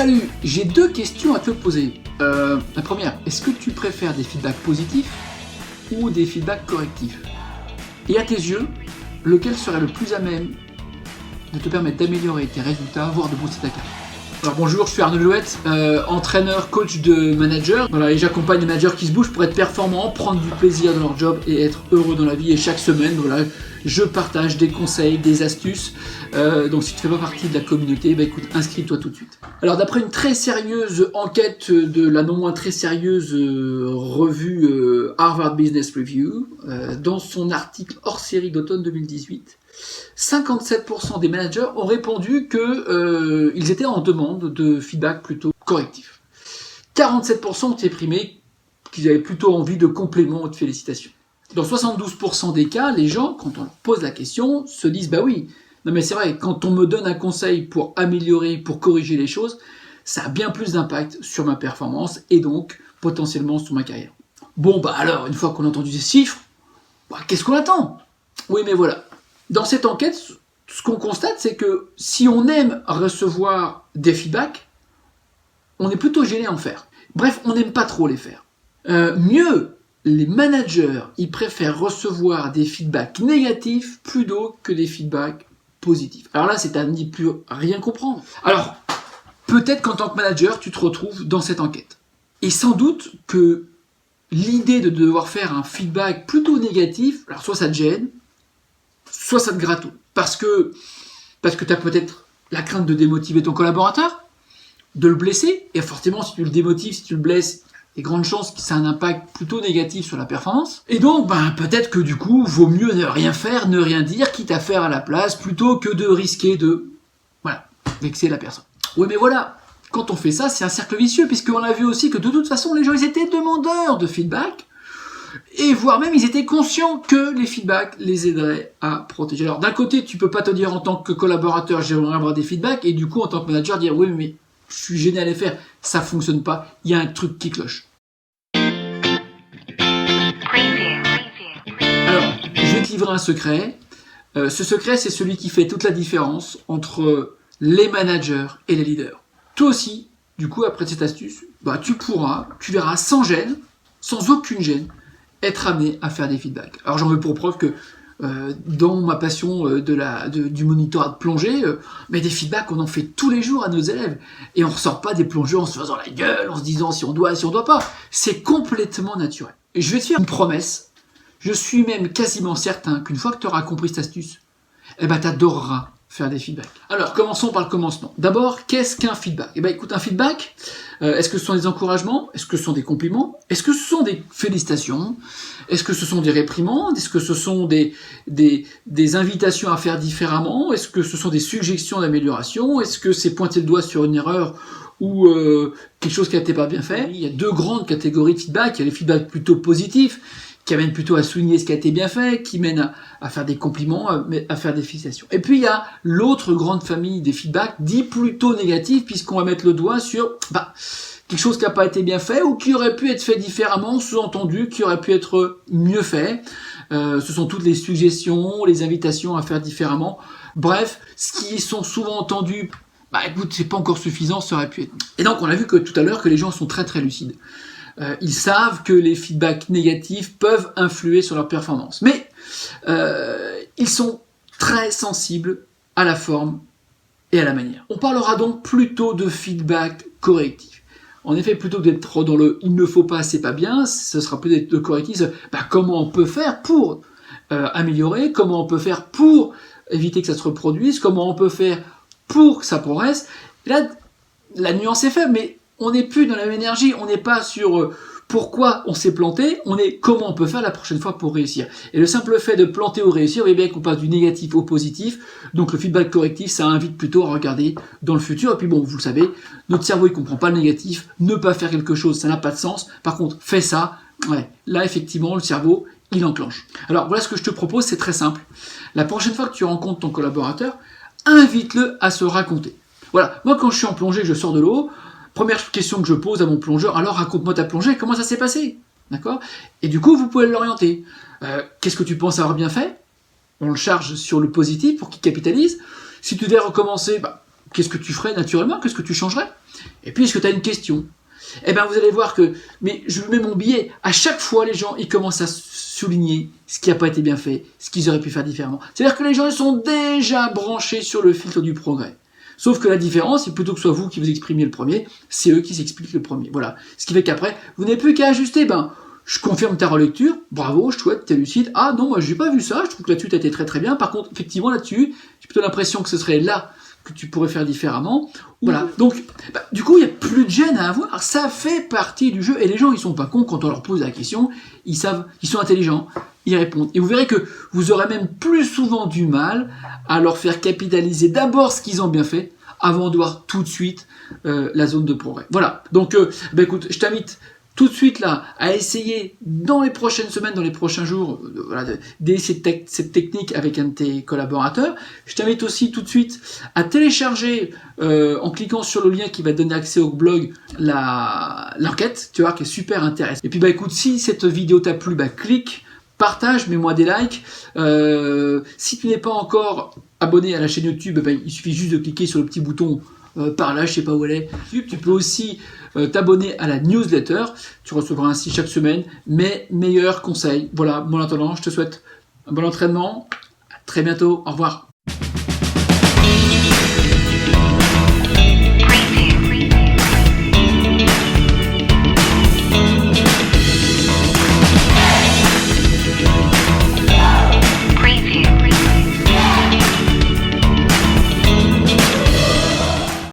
Salut, j'ai deux questions à te poser. La première, est-ce que tu préfères des feedbacks positifs ou des feedbacks correctifs? Et à tes yeux, lequel serait le plus à même de te permettre d'améliorer tes résultats, voire de booster ta carrière? Alors bonjour, je suis Arnaud Louette, entraîneur, coach de manager. Voilà, et j'accompagne les managers qui se bougent pour être performants, prendre du plaisir dans leur job et être heureux dans la vie. Et chaque semaine, voilà, je partage des conseils, des astuces. Donc si tu ne fais pas partie de la communauté, bah écoute, inscris-toi tout de suite. Alors d'après une très sérieuse enquête de la non moins très sérieuse revue Harvard Business Review, dans son article hors série d'automne 2018, 57% des managers ont répondu que ils étaient en demande de feedback plutôt correctif. 47% ont exprimé qu'ils avaient plutôt envie de compléments ou de félicitations. Dans 72% des cas, les gens, quand on leur pose la question, se disent « bah oui, non mais c'est vrai, quand on me donne un conseil pour améliorer, pour corriger les choses, ça a bien plus d'impact sur ma performance et donc potentiellement sur ma carrière. » Bon bah alors, une fois qu'on a entendu ces chiffres, bah, qu'est-ce qu'on attend? Oui mais voilà. Dans cette enquête, ce qu'on constate, c'est que si on aime recevoir des feedbacks, on est plutôt gêné à en faire. Bref, on n'aime pas trop les faire. Mieux, les managers, ils préfèrent recevoir des feedbacks négatifs plutôt que des feedbacks positifs. Alors là, c'est à n'y plus rien comprendre. Alors, peut-être qu'en tant que manager, tu te retrouves dans cette enquête. Et sans doute que l'idée de devoir faire un feedback plutôt négatif, alors soit ça te gêne, soit ça te gratouille. Parce que tu as peut-être la crainte de démotiver ton collaborateur, de le blesser, et forcément, si tu le démotives, si tu le blesses, il y a de grandes chances que ça ait un impact plutôt négatif sur la performance. Et donc, peut-être que du coup, vaut mieux ne rien faire, ne rien dire, quitte à faire à la place, plutôt que de risquer de, vexer la personne. Oui, mais voilà, quand on fait ça, c'est un cercle vicieux, puisqu'on a vu aussi que de toute façon, les gens, ils étaient demandeurs de feedback, et voire même, ils étaient conscients que les feedbacks les aideraient à protéger. Alors, d'un côté, tu peux pas te dire en tant que collaborateur, j'aimerais avoir des feedbacks, et du coup, en tant que manager, dire, oui, mais je suis gêné à les faire, ça fonctionne pas, il y a un truc qui cloche. Alors, je vais te livrer un secret. Ce secret, c'est celui qui fait toute la différence entre les managers et les leaders. Toi aussi, du coup, après cette astuce, tu verras sans gêne, sans aucune gêne, être amené à faire des feedbacks. Alors j'en veux pour preuve que dans ma passion du monitorat de plongée, mais des feedbacks, on en fait tous les jours à nos élèves. Et on ressort pas des plongeurs en se faisant la gueule, en se disant si on doit, si on doit pas. C'est complètement naturel. Et je vais te faire une promesse. Je suis même quasiment certain qu'une fois que tu auras compris cette astuce, t'adoreras faire des feedbacks. Alors, commençons par le commencement. D'abord, qu'est-ce qu'un feedback? Écoute, un feedback, est-ce que ce sont des encouragements? Est-ce que ce sont des compliments? Est-ce que ce sont des félicitations? Est-ce que ce sont des réprimandes? Est-ce que ce sont des invitations à faire différemment? Est-ce que ce sont des suggestions d'amélioration? Est-ce que c'est pointer le doigt sur une erreur ou quelque chose qui n'a été pas bien fait? Il y a deux grandes catégories de feedback. Il y a les feedbacks plutôt positifs, qui amènent plutôt à souligner ce qui a été bien fait, qui mènent à faire des compliments, à faire des félicitations. Et puis il y a l'autre grande famille des feedbacks, dits plutôt négatifs, puisqu'on va mettre le doigt sur quelque chose qui n'a pas été bien fait, ou qui aurait pu être fait différemment, sous-entendu, qui aurait pu être mieux fait. Ce sont toutes les suggestions, les invitations à faire différemment. Bref, ce qui sont souvent entendus, écoute, c'est pas encore suffisant, ça aurait pu être. Et donc on a vu que tout à l'heure que les gens sont très très lucides. Ils savent que les feedbacks négatifs peuvent influer sur leur performance. Mais ils sont très sensibles à la forme et à la manière. On parlera donc plutôt de feedback correctif. En effet, plutôt que d'être dans le « il ne faut pas, c'est pas bien », ce sera peut-être le correctif. Comment on peut faire pour améliorer? Comment on peut faire pour éviter que ça se reproduise? Comment on peut faire pour que ça progresse? Là, la nuance est faible, mais on n'est plus dans la même énergie, on n'est pas sur pourquoi on s'est planté, on est comment on peut faire la prochaine fois pour réussir. Et le simple fait de planter ou réussir, bien qu'on passe du négatif au positif, donc le feedback correctif, ça invite plutôt à regarder dans le futur. Et puis vous le savez, notre cerveau il comprend pas le négatif, ne pas faire quelque chose, ça n'a pas de sens. Par contre, fais ça, là effectivement le cerveau, il enclenche. Alors voilà ce que je te propose, c'est très simple. La prochaine fois que tu rencontres ton collaborateur, invite-le à se raconter. Voilà, moi quand je suis en plongée, je sors de l'eau, première question que je pose à mon plongeur, alors raconte-moi ta plongée, comment ça s'est passé? D'accord? Et du coup, vous pouvez l'orienter. Qu'est-ce que tu penses avoir bien fait? On le charge sur le positif pour qu'il capitalise. Si tu devais recommencer, qu'est-ce que tu ferais naturellement? Qu'est-ce que tu changerais? Et puis, est-ce que tu as une question? Eh bien, vous allez voir que, mais je mets mon billet, à chaque fois, les gens, ils commencent à souligner ce qui n'a pas été bien fait, ce qu'ils auraient pu faire différemment. C'est-à-dire que les gens, ils sont déjà branchés sur le filtre du progrès. Sauf que la différence, c'est plutôt que ce soit vous qui vous exprimiez le premier, c'est eux qui s'expliquent le premier. Voilà. Ce qui fait qu'après, vous n'avez plus qu'à ajuster. Ben, je confirme ta relecture, bravo, chouette, t'es lucide. Ah non, moi j'ai pas vu ça, je trouve que là-dessus t'as été très très bien. Par contre, effectivement, là-dessus, j'ai plutôt l'impression que ce serait là que tu pourrais faire différemment. Voilà. Donc, du coup, il n'y a plus de gêne à avoir. Ça fait partie du jeu. Et les gens, ils sont pas cons quand on leur pose la question. Ils savent, ils sont intelligents, ils répondent. Et vous verrez que vous aurez même plus souvent du mal à leur faire capitaliser d'abord ce qu'ils ont bien fait, avant de voir tout de suite la zone de progrès. Voilà. Donc, écoute, je t'invite tout de suite là à essayer dans les prochaines semaines, dans les prochains jours, d'essayer cette technique avec un de tes collaborateurs. Je t'invite aussi tout de suite à télécharger en cliquant sur le lien qui va te donner accès au blog l'enquête, tu vois, qui est super intéressante. Et puis écoute, si cette vidéo t'a plu, clique, partage, mets-moi des likes. Si tu n'es pas encore abonné à la chaîne YouTube, il suffit juste de cliquer sur le petit bouton par là, je sais pas où elle est. Tu peux aussi t'abonner à la newsletter. Tu recevras ainsi chaque semaine mes meilleurs conseils. Voilà, en attendant, je te souhaite un bon entraînement. À très bientôt. Au revoir.